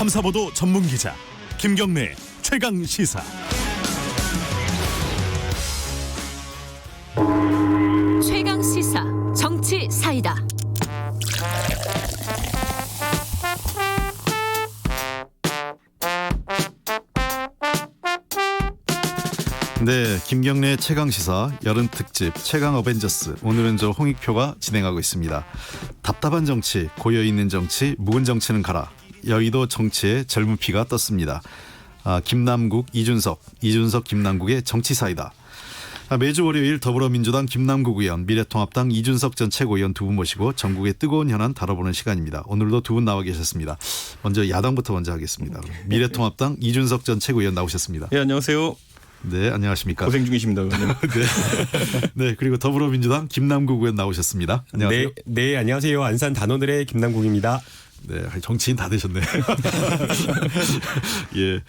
탐사보도 전문 기자 김경래 최강 시사. 최강 시사 정치 사이다. 네, 김경래 최강시사 여름 특집 최강 어벤져스. 오늘은 저 홍익표가 진행하고 있습니다. 답답한 정치, 고여있는 정치, 묵은 정치는 가라. 여의도 정치의 젊은 피가 떴습니다. 김남국, 이준석 김남국의 정치사이다. 매주 월요일 더불어민주당 김남국 의원, 미래통합당 이준석 전 최고위원 두 분 모시고 전국의 뜨거운 현안 다뤄보는 시간입니다. 오늘도 두 분 나와 계셨습니다. 먼저 야당부터 먼저 하겠습니다. 미래통합당 이준석 전 최고위원 나오셨습니다. 네, 안녕하세요. 네, 안녕하십니까. 고생 중이십니다, 의원님. 네, 그리고 더불어민주당 김남국 의원 나오셨습니다. 안녕하세요. 네, 안녕하세요. 안산 단원들의 김남국입니다. 네, 정치인 다 되셨네요. 예.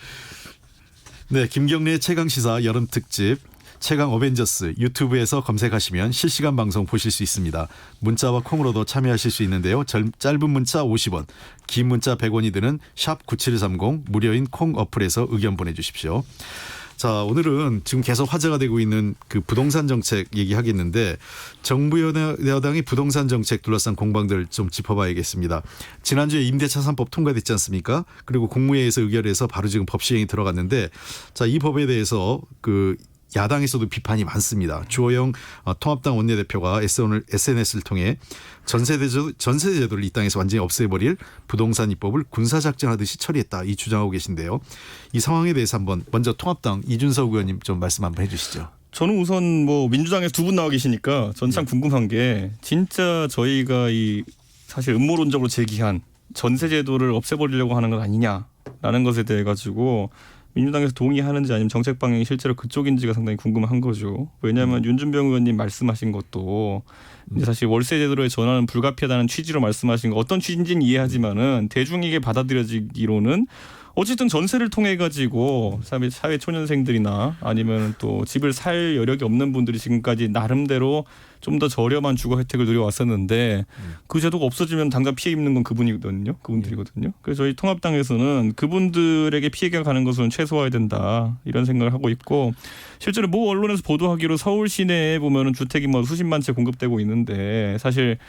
네, 김경래 최강시사 여름 특집 최강 어벤져스 유튜브에서 검색하시면 실시간 방송 보실 수 있습니다. 문자와 콩으로도 참여하실 수 있는데요. 짧은 문자 50원, 긴 문자 100원이 드는 샵 9730 무료인 콩 어플에서 의견 보내주십시오. 자, 오늘은 지금 계속 화제가 되고 있는 그 부동산 정책 얘기하겠는데 정부 여당이 부동산 정책 둘러싼 공방들 좀 짚어봐야겠습니다. 지난주에 임대차 3법 통과됐지 않습니까? 그리고 국무회의에서 의결해서 바로 지금 법 시행이 들어갔는데 자, 이 법에 대해서 그 야당에서도 비판이 많습니다. 주호영 통합당 원내대표가 SNS를 통해 전세제도를 이 땅에서 완전히 없애버릴 부동산 입법을 군사작전하듯이 처리했다, 이 주장하고 계신데요. 이 상황에 대해서 한번 먼저 통합당 이준석 의원님 좀 말씀 한번 해주시죠. 저는 우선 뭐 민주당에서 두 분 나와 계시니까 전 참 궁금한 게 진짜 저희가 이 사실 음모론적으로 제기한 전세제도를 없애버리려고 하는 것 아니냐라는 것에 대해 가지고 민주당에서 동의하는지 아니면 정책 방향이 실제로 그쪽인지가 상당히 궁금한 거죠. 왜냐하면 윤준병 의원님 말씀하신 것도 이제 사실 월세 제도로의 전환은 불가피하다는 취지로 말씀하신 거 어떤 취지인지는 이해하지만은 대중에게 받아들여지기로는 어쨌든 전세를 통해 가지고 사회 초년생들이나 아니면 또 집을 살 여력이 없는 분들이 지금까지 나름대로 좀 더 저렴한 주거 혜택을 누려왔었는데 그 제도가 없어지면 당장 피해 입는 건 그분들이거든요. 그래서 저희 통합당에서는 그분들에게 피해가 가는 것은 최소화해야 된다, 이런 생각을 하고 있고, 실제로 모 언론에서 보도하기로 서울 시내에 보면은 주택이 뭐 수십만 채 공급되고 있는데 사실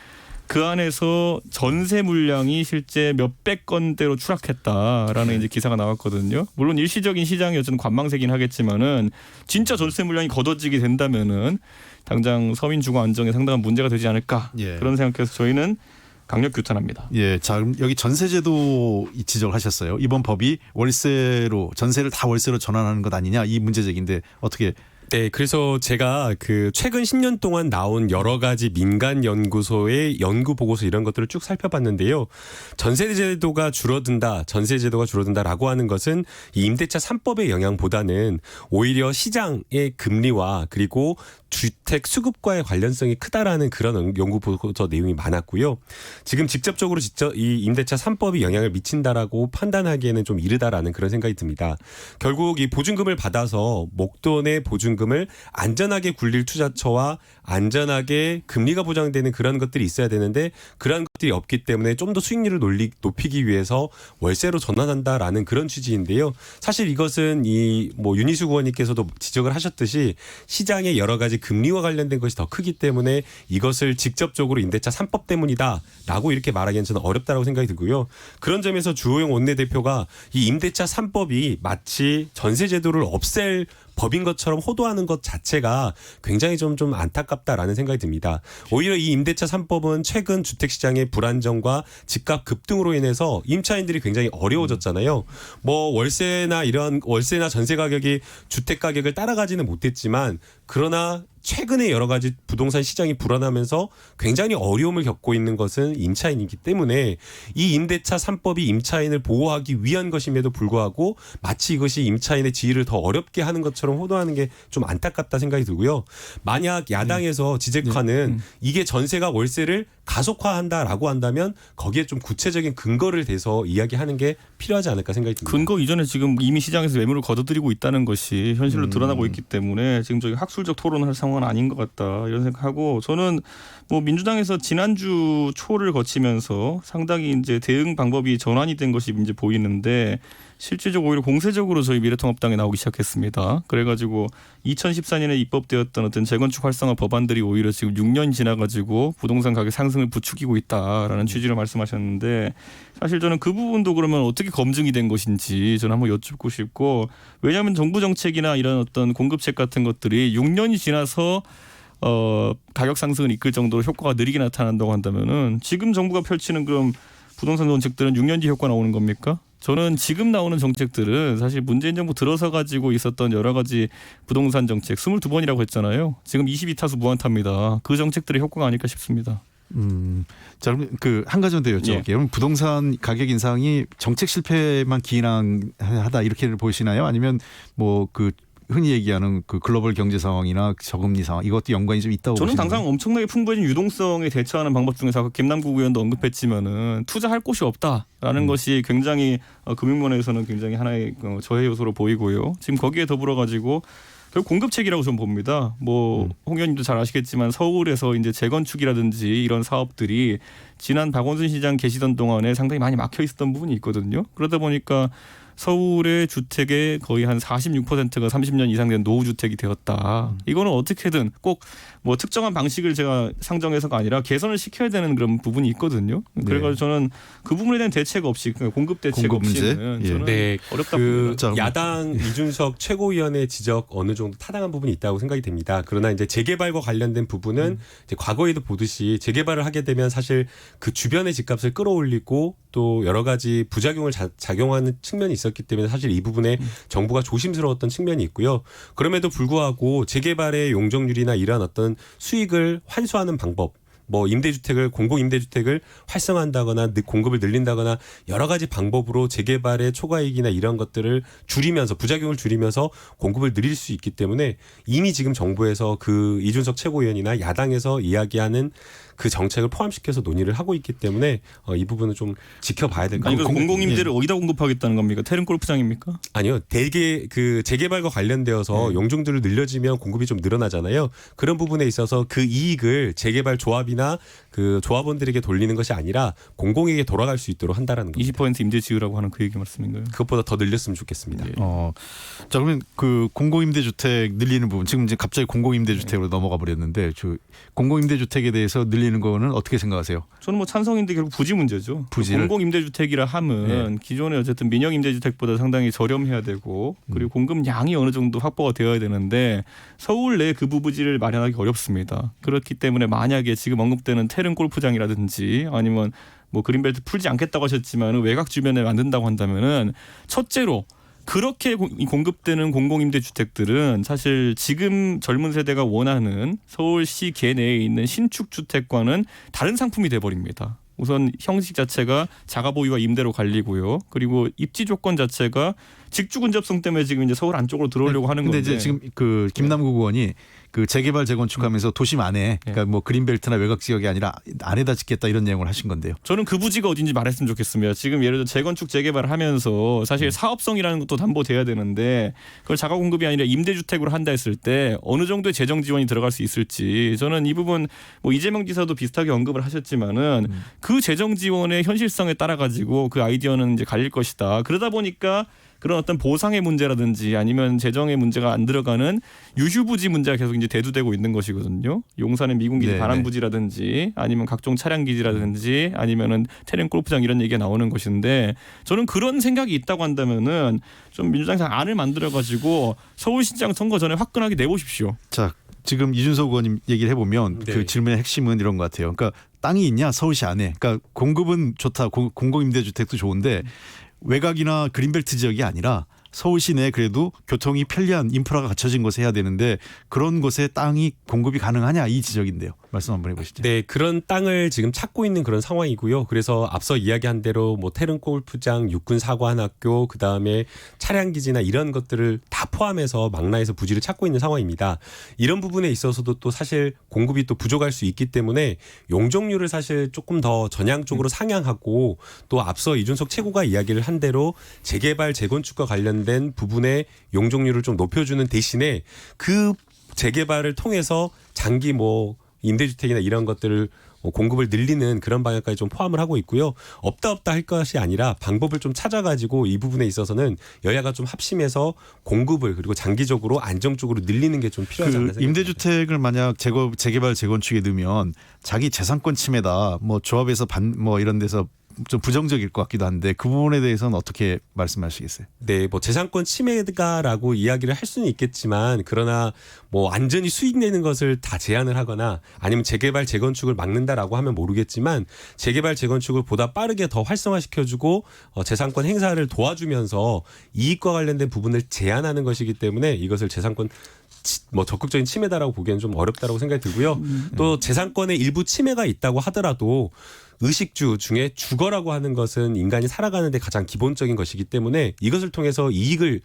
그 안에서 전세 물량이 실제 몇백 건대로 추락했다라는 이제 기사가 나왔거든요. 물론 일시적인 시장이 어쨌든 관망세긴 하겠지만은 진짜 전세 물량이 걷어지게 된다면은 당장 서민 주거 안정에 상당한 문제가 되지 않을까, 예. 그런 생각해서 저희는 강력 규탄합니다. 예, 자, 그럼 여기 전세제도 지적을 하셨어요. 이번 법이 전세를 다 월세로 전환하는 것 아니냐, 이 문제제기인데 어떻게? 네, 그래서 제가 그 최근 10년 동안 나온 여러 가지 민간 연구소의 연구 보고서 이런 것들을 쭉 살펴봤는데요. 전세제도가 줄어든다라고 하는 것은 이 임대차 3법의 영향보다는 오히려 시장의 금리와 그리고 주택 수급과의 관련성이 크다라는 그런 연구 보고서 내용이 많았고요. 지금 직접적으로 이 임대차 3법이 영향을 미친다라고 판단하기에는 좀 이르다라는 그런 생각이 듭니다. 결국 이 보증금을 받아서 목돈의 보증금을 안전하게 굴릴 투자처와 안전하게 금리가 보장되는 그런 것들이 있어야 되는데 그런 것들이 없기 때문에 좀 더 수익률을 높이기 위해서 월세로 전환한다라는 그런 취지인데요. 사실 이것은 윤희숙 의원님께서도 지적을 하셨듯이 시장의 여러 가지 금리와 관련된 것이 더 크기 때문에 이것을 직접적으로 임대차 3법 때문이다라고 이렇게 말하기는 저는 어렵다고 생각이 들고요. 그런 점에서 주호영 원내대표가 이 임대차 3법이 마치 전세제도를 없앨 법인 것처럼 호도하는 것 자체가 굉장히 좀 안타깝다라는 생각이 듭니다. 오히려 이 임대차 3법은 최근 주택시장의 불안정과 집값 급등으로 인해서 임차인들이 굉장히 어려워졌잖아요. 뭐 월세나 전세 가격이 주택 가격을 따라가지는 못했지만 그러나 최근에 여러 가지 부동산 시장이 불안하면서 굉장히 어려움을 겪고 있는 것은 임차인이기 때문에 이 임대차 3법이 임차인을 보호하기 위한 것임에도 불구하고 마치 이것이 임차인의 지위를 더 어렵게 하는 것처럼 호도하는 게 좀 안타깝다 생각이 들고요. 만약 야당에서 지적하는 이게 전세가 월세를 가속화한다라고 한다면 거기에 좀 구체적인 근거를 대서 이야기하는 게 필요하지 않을까 생각이 듭니다. 근거 이전에 지금 이미 시장에서 매물을 걷어들이고 있다는 것이 현실로 드러나고 있기 때문에 지금 저희 학술적 토론을 할 상황 상황은 아닌 것 같다 이런 생각하고 저는 뭐 민주당에서 지난주 초를 거치면서 상당히 이제 대응 방법이 전환이 된 것이 이제 보이는데 실질적으로 오히려 공세적으로 저희 미래통합당에 나오기 시작했습니다. 그래가지고 2014년에 입법되었던 어떤 재건축 활성화 법안들이 오히려 지금 6년 지나가지고 부동산 가격 상승을 부추기고 있다라는 취지로 말씀하셨는데 사실 저는 그 부분도 그러면 어떻게 검증이 된 것인지 저는 한번 여쭙고 싶고 왜냐하면 정부 정책이나 이런 어떤 공급책 같은 것들이 6년이 지나서 가격 상승을 이끌 정도로 효과가 느리게 나타난다고 한다면은 지금 정부가 펼치는 그럼 부동산 정책들은 6년 뒤 효과 나오는 겁니까? 저는 지금 나오는 정책들은 사실 문재인 정부 들어서 가지고 있었던 여러 가지 부동산 정책 22번이라고 했잖아요. 지금 22타수 무한타입니다. 그 정책들의 효과가 아닐까 싶습니다. 자, 그럼 그 한 가지 더 여쭤볼게요. 그럼 부동산 가격 인상이 정책 실패만 기인하다 이렇게 보시나요? 아니면 뭐 그 흔히 얘기하는 그 글로벌 경제 상황이나 저금리 상황 이것도 연관이 좀 있다고 저는 보시나요? 당장 엄청나게 풍부해진 유동성에 대처하는 방법 중에서 아까 김남국 의원도 언급했지만은 투자할 곳이 없다라는 것이 굉장히 금융권에서는 굉장히 하나의 저해 요소로 보이고요. 지금 거기에 더불어 가지고 결국 공급책이라고 저는 봅니다. 뭐 홍 의원님도 잘 아시겠지만 서울에서 이제 재건축이라든지 이런 사업들이 지난 박원순 시장 계시던 동안에 상당히 많이 막혀 있었던 부분이 있거든요. 그러다 보니까 서울의 주택의 거의 한 46%가 30년 이상 된 노후주택이 되었다. 이거는 어떻게든 꼭 뭐 특정한 방식을 제가 상정해서가 아니라 개선을 시켜야 되는 그런 부분이 있거든요. 그래서 저는 그 부분에 대한 대책 없이 그러니까 공급 대책 공급 문제? 없이는 예. 저는 네, 어렵다 그 봅니다. 야당 이준석 최고위원의 지적 어느 정도 타당한 부분이 있다고 생각이 됩니다. 그러나 이제 재개발과 관련된 부분은 이제 과거에도 보듯이 재개발을 하게 되면 사실 그 주변의 집값을 끌어올리고 또 여러 가지 부작용을 작용하는 측면이 있었기 때문에 사실 이 부분에 정부가 조심스러웠던 측면이 있고요. 그럼에도 불구하고 재개발의 용적률이나 이러한 어떤 수익을 환수하는 방법 뭐 임대주택을 공공임대주택을 활성화한다거나 공급을 늘린다거나 여러 가지 방법으로 재개발의 초과이익이나 이런 것들을 줄이면서 부작용을 줄이면서 공급을 늘릴 수 있기 때문에 이미 지금 정부에서 그 이준석 최고위원이나 야당에서 이야기하는 그 정책을 포함시켜서 논의를 하고 있기 때문에 이 부분은 좀 지켜봐야 될 것 아니, 같아요. 공공임대를 어디다 공급하겠다는 겁니까? 태릉 골프장입니까? 아니요. 대개 그 재개발과 관련되어서 용적률을 늘려지면 공급이 좀 늘어나잖아요. 그런 부분에 있어서 그 이익을 재개발 조합이나 그 조합원들에게 돌리는 것이 아니라 공공에게 돌아갈 수 있도록 한다라는 겁니다. 20% 임대 지으라고 하는 그 얘기 말씀인가요? 그것보다 더 늘렸으면 좋겠습니다. 예. 자 그러면 그 공공임대주택 늘리는 부분 지금 이제 갑자기 공공임대주택으로 넘어가 버렸는데 공공임대주택에 대해서 늘리는 거는 어떻게 생각하세요? 저는 뭐 찬성인데 결국 부지 문제죠. 부지를. 공공임대주택이라 함은 기존의 어쨌든 민영임대주택보다 상당히 저렴해야 되고 그리고 공급량이 어느 정도 확보가 되어야 되는데 서울 내 그 부지를 마련하기 어렵습니다. 그렇기 때문에 만약에 지금 언급되는 태릉 골프장이라든지 아니면 뭐 그린벨트 풀지 않겠다고 하셨지만 외곽 주변에 만든다고 한다면은 첫째로 그렇게 공급되는 공공임대주택들은 사실 지금 젊은 세대가 원하는 서울시 계내에 있는 신축 주택과는 다른 상품이 돼버립니다. 우선 형식 자체가 자가보유와 임대로 갈리고요. 그리고 입지 조건 자체가 직주 근접성 때문에 지금 이제 서울 안쪽으로 들어오려고 하는 건데. 근데 이제 지금 그 김남국 의원이 그 재개발 재건축하면서 도심 안에 그러니까 뭐 그린벨트나 외곽 지역이 아니라 안에다 짓겠다 이런 내용을 하신 건데요. 저는 그 부지가 어딘지 말했으면 좋겠습니다. 지금 예를 들어 재건축 재개발을 하면서 사실 사업성이라는 것도 담보돼야 되는데 그걸 자가 공급이 아니라 임대주택으로 한다 했을 때 어느 정도의 재정 지원이 들어갈 수 있을지 저는 이 부분 뭐 이재명 지사도 비슷하게 언급을 하셨지만은 그 재정 지원의 현실성에 따라 가지고 그 아이디어는 이제 갈릴 것이다. 그러다 보니까 그런 어떤 보상의 문제라든지 아니면 재정의 문제가 안 들어가는 유휴부지 문제가 계속 이제 대두되고 있는 것이거든요. 용산의 미군기지 반환부지라든지 아니면 각종 차량기지라든지 아니면은 태릉 골프장 이런 얘기가 나오는 것인데 저는 그런 생각이 있다고 한다면은 좀 민주당에서 안을 만들어 가지고 서울시장 선거 전에 화끈하게 내보십시오. 자 지금 이준석 의원님 얘기를 해보면 네. 그 질문의 핵심은 이런 것 같아요. 그러니까 땅이 있냐 서울시 안에. 그러니까 공급은 좋다. 공공임대주택도 좋은데 외곽이나 그린벨트 지역이 아니라 서울시 내에 그래도 교통이 편리한 인프라가 갖춰진 곳에 해야 되는데 그런 곳에 땅이 공급이 가능하냐 이 지적인데요. 말씀 한번 해보시죠. 네, 그런 땅을 지금 찾고 있는 그런 상황이고요. 그래서 앞서 이야기한 대로 뭐 태릉 골프장, 육군 사관학교, 그 다음에 차량 기지나 이런 것들을 다 포함해서 망라해서 부지를 찾고 있는 상황입니다. 이런 부분에 있어서도 또 사실 공급이 또 부족할 수 있기 때문에 용적률을 사실 조금 더 전향적으로 상향하고 또 앞서 이준석 최고가 이야기를 한 대로 재개발, 재건축과 관련된 부분의 용적률을 좀 높여주는 대신에 그 재개발을 통해서 장기 뭐 임대주택이나 이런 것들을 공급을 늘리는 그런 방향까지 좀 포함을 하고 있고요. 없다 할 것이 아니라 방법을 좀 찾아가지고 이 부분에 있어서는 여야가 좀 합심해서 공급을 그리고 장기적으로 안정적으로 늘리는 게 좀 필요하지 않나 생각합니다. 임대주택을 만약 재개발 재건축에 넣으면 자기 재산권 침해다 뭐 조합에서 뭐 이런 데서 좀 부정적일 것 같기도 한데 그 부분에 대해서는 어떻게 말씀하시겠어요? 네, 뭐 재산권 침해가라고 이야기를 할 수는 있겠지만 그러나 뭐 완전히 수익 내는 것을 다 제한을 하거나 아니면 재개발 재건축을 막는다라고 하면 모르겠지만 재개발 재건축을 보다 빠르게 더 활성화시켜주고 재산권 행사를 도와주면서 이익과 관련된 부분을 제한하는 것이기 때문에 이것을 재산권 뭐 적극적인 침해다라고 보기에는 좀 어렵다라고 생각이 들고요. 또 재산권의 일부 침해가 있다고 하더라도 의식주 중에 주거라고 하는 것은 인간이 살아가는 데 가장 기본적인 것이기 때문에 이것을 통해서 이익을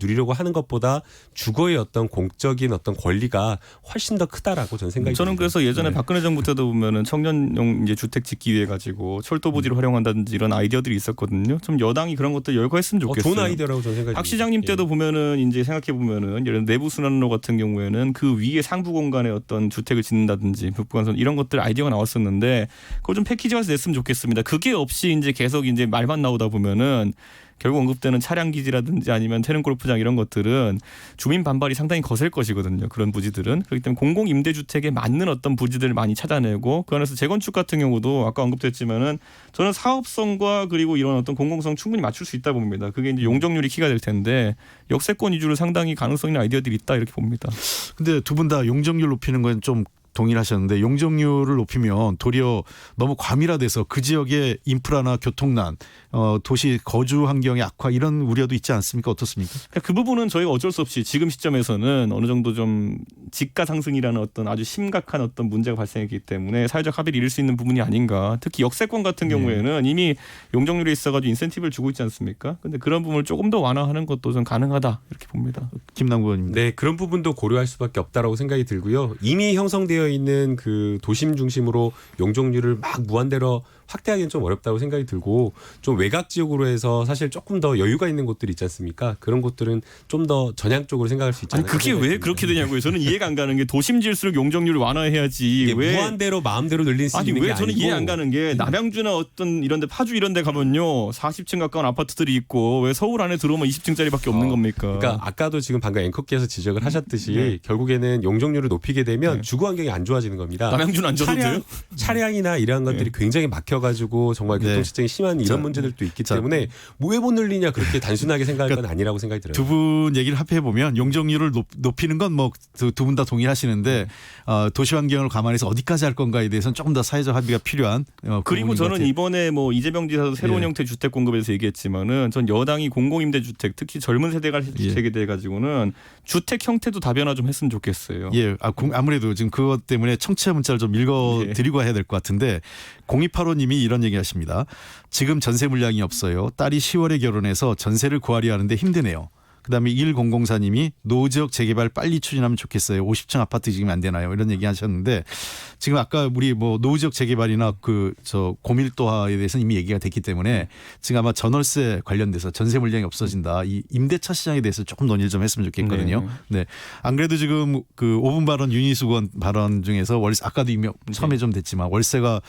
누리려고 하는 것보다 주거의 어떤 공적인 어떤 권리가 훨씬 더 크다라고 저는 생각이 저는 듭니다. 그래서 예전에 박근혜 정부 때도 보면은 청년용 이제 주택 짓기 위해 가지고 철도 부지를 활용한다든지 이런 아이디어들이 있었거든요. 좀 여당이 그런 것들 열거했으면 좋겠어요. 좋은 아이디어라고 저는 생각이 박 듭니다. 시장님 때도 예. 보면은 이제 생각해 보면은 예를 들어 내부 순환로 같은 경우에는 그 위에 상부 공간에 어떤 주택을 짓는다든지 북부간선 이런 것들 아이디어가 나왔었는데 그거 좀 패키지화해서 냈으면 좋겠습니다. 그게 없이 이제 계속 이제 말만 나오다 보면은 결국 언급되는 차량 기지라든지 아니면 태릉 골프장 이런 것들은 주민 반발이 상당히 거셀 것이거든요. 그런 부지들은. 그렇기 때문에 공공 임대주택에 맞는 어떤 부지들을 많이 찾아내고 그 안에서 재건축 같은 경우도 아까 언급됐지만은 저는 사업성과 그리고 이런 어떤 공공성 충분히 맞출 수 있다고 봅니다. 그게 이제 용적률이 키가 될 텐데 역세권 위주로 상당히 가능성 있는 아이디어들이 있다 이렇게 봅니다. 근데 두 분 다 용적률 높이는 건 좀 동일하셨는데 용적률을 높이면 도리어 너무 과밀화돼서 그 지역의 인프라나 교통난, 도시 거주 환경의 악화 이런 우려도 있지 않습니까? 어떻습니까? 그러니까 그 부분은 저희가 어쩔 수 없이 지금 시점에서는 어느 정도 좀 지가 상승이라는 어떤 아주 심각한 어떤 문제가 발생했기 때문에 사회적 합의를 이룰 수 있는 부분이 아닌가. 특히 역세권 같은 경우에는 이미 용적률에 있어가지고 인센티브를 주고 있지 않습니까? 근데 그런 부분을 조금 더 완화하는 것도 좀 가능하다 이렇게 봅니다. 김남구 의원입니다. 네, 그런 부분도 고려할 수밖에 없다라고 생각이 들고요. 이미 형성되어 있는 그 도심 중심으로 용적률을 막 무한대로 확대하기는 좀 어렵다고 생각이 들고 좀 외곽 지역으로 해서 사실 조금 더 여유가 있는 곳들이 있지 않습니까? 그런 곳들은 좀 더 전향적으로 생각할 수 있지 아니 않을까 그게 생각이 왜 듭니다. 그렇게 되냐고요. 저는 이해가 안 가는 게 도심 질수록 용적률을 완화해야지. 이게 왜 무한대로 마음대로 늘릴 수 아니 있는 왜 게 저는 아니고 이해 안 가는 게 남양주나 어떤 이런데 파주 이런데 가면요 40층 가까운 아파트들이 있고 왜 서울 안에 들어오면 20층짜리밖에 없는 겁니까? 그러니까 아까도 지금 방금 앵커께서 지적을 하셨듯이 네. 결국에는 용적률을 높이게 되면 네. 주거 환경이 안 좋아지는 겁니다. 남양주는 안 줘도 돼요? 차량이나 이러한 것들이 굉장히 막혀가지고 정말 네. 교통체증이 심한 이런 문제들도 있기 때문에 왜 못 늘리냐 그렇게 단순하게 생각할 건 아니라고 생각이 들어요. 두 분 얘기를 합해 보면 용적률을 높이는 건 뭐 두 분 다 동의하시는데 도시 환경을 감안해서 어디까지 할 건가에 대해서는 조금 더 사회적 합의가 필요한 그리고 부분인 것 저는 같아요. 이번에 뭐 이재명 지사도 새로운 예. 형태 주택 공급에서 얘기했지만은 전 여당이 공공임대주택 특히 젊은 세대가 주택에 대해 가지고는 주택 형태도 다변화 좀 했으면 좋겠어요. 예, 아무래도 지금 그것 때문에 청취자 문자를 좀 읽어드리고 해야 될 것 같은데 0285님이 이런 얘기하십니다. 지금 전세 물량이 없어요. 딸이 10월에 결혼해서 전세를 구하려 하는데 힘드네요. 그다음에 1004님이 노지역 재개발 빨리 추진하면 좋겠어요. 50층 아파트 지금 안 되나요? 이런 얘기 하셨는데 지금 아까 우리 뭐 노지역 재개발이나 고밀도화에 대해서는 이미 얘기가 됐기 때문에 지금 아마 전월세 관련돼서 전세 물량이 없어진다. 이 임대차 시장에 대해서 조금 논의를 좀 했으면 좋겠거든요. 네. 안 그래도 지금 그 5분 발언 윤희숙 의원 발언 중에서 월세 아까도 이미 처음에 좀 됐지만 월세가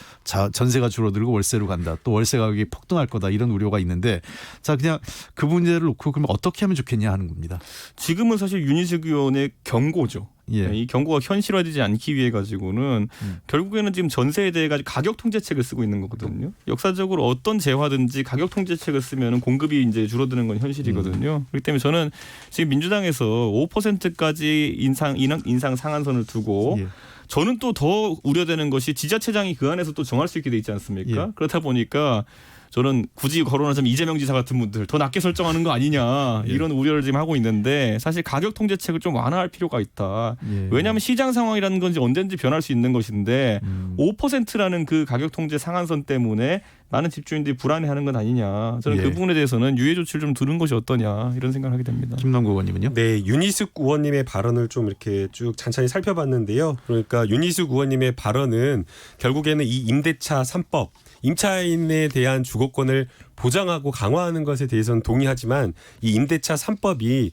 전세가 줄어들고 월세로 간다. 또 월세 가격이 폭등할 거다. 이런 우려가 있는데 자 그냥 그 문제를 놓고 그러면 어떻게 하면 좋겠냐 하는 겁니다. 지금은 사실 윤희숙 의원의 경고죠. 예. 이 경고가 현실화되지 않기 위해 가지고는 결국에는 지금 전세에 대해 가지고 가격 통제책을 쓰고 있는 거거든요. 역사적으로 어떤 재화든지 가격 통제책을 쓰면 공급이 이제 줄어드는 건 현실이거든요. 그렇기 때문에 저는 지금 민주당에서 5%까지 인상 상한선을 두고 예. 저는 또 더 우려되는 것이 지자체장이 그 안에서 또 정할 수 있게 돼 있지 않습니까? 예. 그렇다 보니까 저는 굳이 거론하자면 이재명 지사 같은 분들 더 낮게 설정하는 거 아니냐 이런 우려를 지금 하고 있는데 사실 가격 통제책을 좀 완화할 필요가 있다. 예. 왜냐하면 시장 상황이라는 건 언제든지 변할 수 있는 것인데 5%라는 그 가격 통제 상한선 때문에 많은 집주인들이 불안해하는 건 아니냐. 저는 예. 그 부분에 대해서는 유예 조치를 좀 두는 것이 어떠냐 이런 생각을 하게 됩니다. 김남구 의원님은요? 네, 윤희숙 의원님의 발언을 좀 이렇게 쭉 찬찬히 살펴봤는데요. 그러니까 윤희숙 의원님의 발언은 결국에는 이 임대차 3법, 임차인에 대한 주거권을 보장하고 강화하는 것에 대해서는 동의하지만 이 임대차 3법이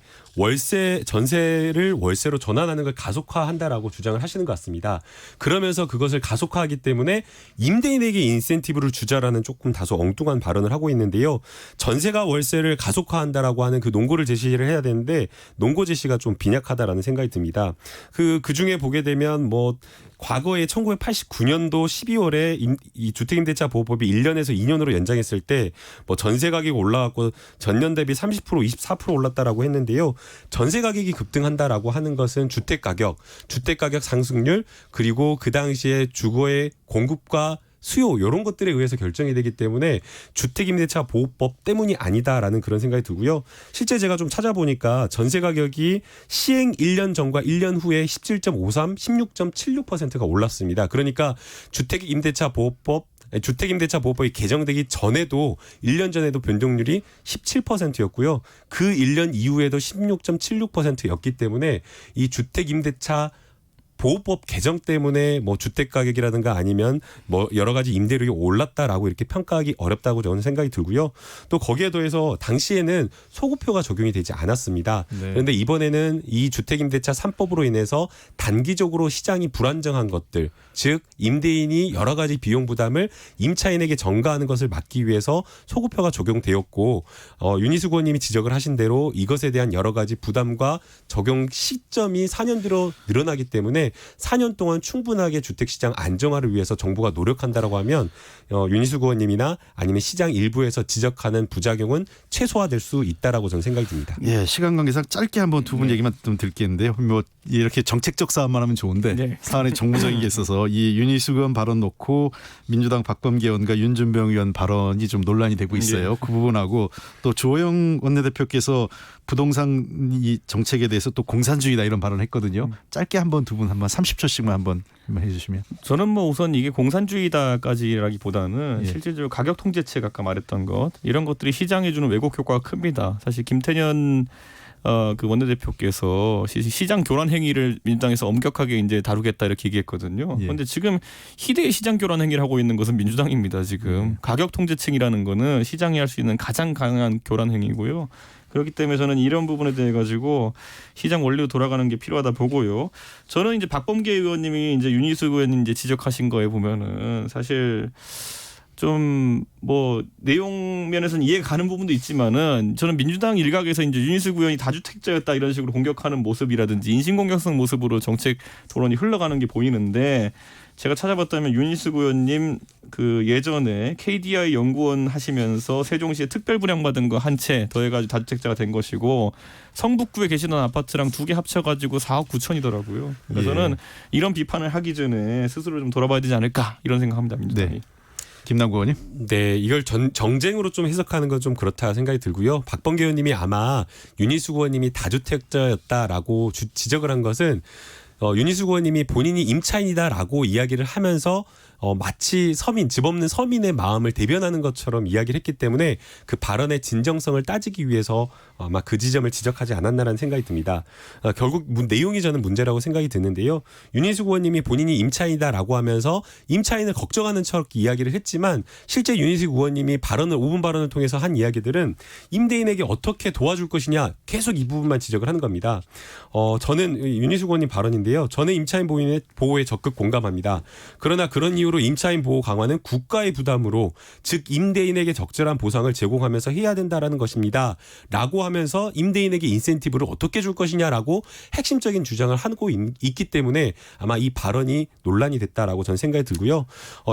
전세를 월세로 전환하는 걸 가속화한다라고 주장을 하시는 것 같습니다. 그러면서 그것을 가속화하기 때문에 임대인에게 인센티브를 주자라는 조금 다소 엉뚱한 발언을 하고 있는데요. 전세가 월세를 가속화한다라고 하는 그 논고를 제시를 해야 되는데 논고 제시가 좀 빈약하다라는 생각이 듭니다. 그 중에 보게 되면 뭐 과거에 1989년도 12월에 이 주택임대차 보호법이 1년에서 2년으로 연장했을 때 뭐 전세 가격이 올라갔고 전년 대비 30% 24% 올랐다라고 했는데요. 전세 가격이 급등한다라고 하는 것은 주택 가격 상승률 그리고 그 당시에 주거의 공급과 수요 이런 것들에 의해서 결정이 되기 때문에 주택임대차 보호법 때문이 아니다라는 그런 생각이 들고요. 실제 제가 좀 찾아보니까 전세 가격이 시행 1년 전과 1년 후에 17.53, 16.76%가 올랐습니다. 그러니까 주택임대차 보호법이 개정되기 전에도 1년 전에도 변동률이 17%였고요. 그 1년 이후에도 16.76%였기 때문에 이 주택임대차 보호법 개정 때문에 뭐 주택 가격이라든가 아니면 뭐 여러 가지 임대료가 올랐다라고 이렇게 평가하기 어렵다고 저는 생각이 들고요. 또 거기에 더해서 당시에는 소급표가 적용이 되지 않았습니다. 네. 그런데 이번에는 이 주택임대차 3법으로 인해서 단기적으로 시장이 불안정한 것들, 즉 임대인이 여러 가지 비용 부담을 임차인에게 전가하는 것을 막기 위해서 소급표가 적용되었고 윤희숙 의원님이 지적을 하신 대로 이것에 대한 여러 가지 부담과 적용 시점이 4년 뒤로 늘어나기 때문에 4년 동안 충분하게 주택시장 안정화를 위해서 정부가 노력한다라고 하면 윤희숙 의원님이나 아니면 시장 일부에서 지적하는 부작용은 최소화될 수 있다라고 저는 생각이 듭니다. 예, 시간 관계상 짧게 한번 두 분 얘기만 좀 듣겠는데요. 뭐 이렇게 정책적 싸움만 하면 좋은데 사안에 정무적인 게 있어서 이 윤희숙 의원 발언 놓고 민주당 박범계 의원과 윤준병 의원 발언이 좀 논란이 되고 있어요. 그 부분하고 또 조호영 원내대표께서 부동산 이 정책에 대해서 또 공산주의다 이런 발언을 했거든요. 짧게 한번 두 분 한번 30초씩만 한번 해주시면. 저는 뭐 우선 이게 공산주의다까지라기보다는 실질적으로 가격 통제책 아까 말했던 것 이런 것들이 시장에 주는 왜곡 효과가 큽니다. 사실 김태년 그 원내대표께서 시장 교란 행위를 민주당에서 엄격하게 이제 다루겠다 이렇게 얘기했거든요. 그런데 지금 희대의 시장 교란 행위를 하고 있는 것은 민주당입니다. 지금 가격 통제책이라는 거는 시장이 할 수 있는 가장 강한 교란 행위고요. 그렇기 때문에 저는 이런 부분에 대해 가지고 시장 원리로 돌아가는 게 필요하다 보고요. 저는 이제 박범계 의원님이 이제 윤희숙 의원님 이제 지적하신 거에 보면은 사실 좀 뭐 내용 면에서는 이해가 가는 부분도 있지만은 저는 민주당 일각에서 이제 윤희숙 의원이 다주택자였다 이런 식으로 공격하는 모습이라든지 인신공격성 모습으로 정책 토론이 흘러가는 게 보이는데 제가 찾아봤다면 윤희숙 의원님 그 예전에 KDI 연구원 하시면서 세종시에 특별 분양받은 거 한 채 더해가지고 다주택자가 된 것이고 성북구에 계시던 아파트랑 두 개 합쳐가지고 4억 9천이더라고요. 그래서 저는 이런 비판을 하기 전에 스스로 좀 돌아봐야 되지 않을까 이런 생각합니다. 민주당이. 네. 김남국 의원님. 네, 이걸 정쟁으로 좀 해석하는 건 좀 그렇다 생각이 들고요. 박범계 의원님이 아마 윤희숙 의원님이 다주택자였다라고 지적을 한 것은 윤희숙 의원님이 본인이 임차인이다라고 이야기를 하면서 마치 집 없는 서민의 마음을 대변하는 것처럼 이야기를 했기 때문에 그 발언의 진정성을 따지기 위해서 아마 그 지점을 지적하지 않았나라는 생각이 듭니다. 결국 내용이 저는 문제라고 생각이 드는데요. 윤희숙 의원님이 본인이 임차인이다라고 하면서 임차인을 걱정하는 척 이야기를 했지만 실제 윤희숙 의원님이 5분 발언을 통해서 한 이야기들은 임대인에게 어떻게 도와줄 것이냐 계속 이 부분만 지적을 하는 겁니다. 저는 윤희숙 의원님 발언인데요. 저는 임차인 보호에 적극 공감합니다. 그러나 그런 이유로 임차인 보호 강화는 국가의 부담으로 즉 임대인에게 적절한 보상을 제공하면서 해야 된다라는 것입니다. 라고 하면서 임대인에게 인센티브를 어떻게 줄 것이냐라고 핵심적인 주장을 하고 있기 때문에 아마 이 발언이 논란이 됐다라고 저는 생각이 들고요.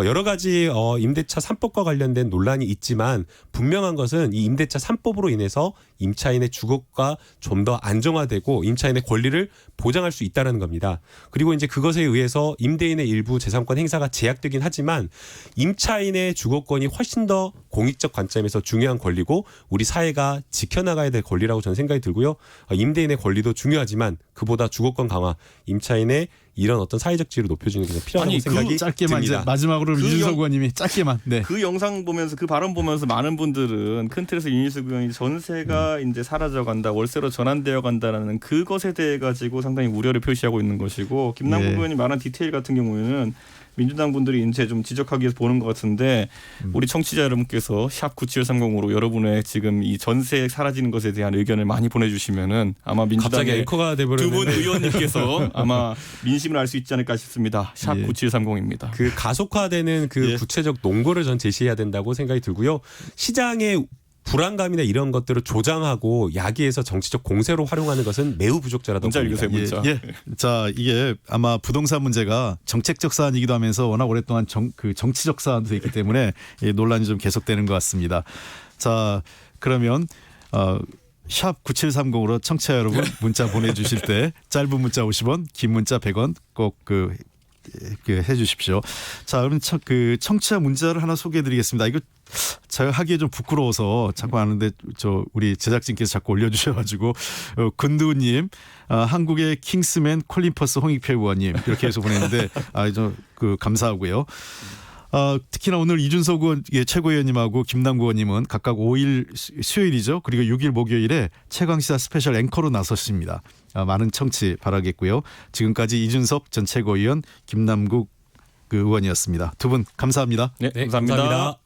여러 가지 임대차 3법과 관련된 논란이 있지만 분명한 것은 이 임대차 3법으로 인해서 임차인의 주거가 좀 더 안정화되고 임차인의 권리를 보장할 수 있다는 겁니다. 그리고 이제 그것에 의해서 임대인의 일부 재산권 행사가 제약되긴 하지만 임차인의 주거권이 훨씬 더 공익적 관점에서 중요한 권리고 우리 사회가 지켜나가야 될 권리라고 저는 생각이 들고요. 임대인의 권리도 중요하지만 그보다 주거권 강화, 임차인의 이런 어떤 사회적 지위를 높여주는 게 필요하다고 생각이 짧게만 듭니다. 이제 마지막으로 윤준석 의원님이 짧게만. 네. 그 영상 보면서 그 발언 보면서 많은 분들은 큰 틀에서 윤희숙 의원이 전세가 이제 사라져간다, 월세로 전환되어 간다라는 그것에 대해 가지고 상당히 우려를 표시하고 있는 것이고 김남국 의원이 말한 디테일 같은 경우에는 민주당 분들이 이제 좀 지적하기 위해서 보는 것 같은데 우리 청취자 여러분께서 샵 9730으로 여러분의 지금 이 전세 사라지는 것에 대한 의견을 많이 보내주시면은 아마 갑자기 민주당의 앵커가 두 분 돼버렸는데 의원님께서 아마 민심을 알 수 있지 않을까 싶습니다. 샵 예. 9730입니다. 그 가속화되는 그 예. 구체적 농고를 전 제시해야 된다고 생각이 들고요. 시장의 불안감이나 이런 것들을 조장하고 야기해서 정치적 공세로 활용하는 것은 매우 부적절하다고 문자 봅니다. 읽으세요. 문자. 예. 자, 이게 아마 부동산 문제가 정책적 사안이기도 하면서 워낙 오랫동안 정치적 사안도 있기 때문에 이 논란이 좀 계속되는 것 같습니다. 자, 그러면 샵 9730으로 청취자 여러분 문자 보내주실 때 짧은 문자 50원, 긴 문자 100원 꼭 해주십시오. 자, 그럼 청취자 문자를 하나 소개해드리겠습니다. 이거 제가 하기에 좀 부끄러워서 자꾸 하는데 우리 제작진께서 자꾸 올려주셔가지고 근두님, 한국의 킹스맨 콜린퍼스 홍익표 의원님 이렇게 해서 보냈는데 감사하고요. 특히나 오늘 이준석 의원 최고위원님하고 김남구 의원님은 각각 5일 수요일이죠. 그리고 6일 목요일에 최강시사 스페셜 앵커로 나섰습니다. 많은 청취 바라겠고요. 지금까지 이준석 전 최고위원 김남국 의원이었습니다. 두 분 감사합니다. 네, 감사합니다.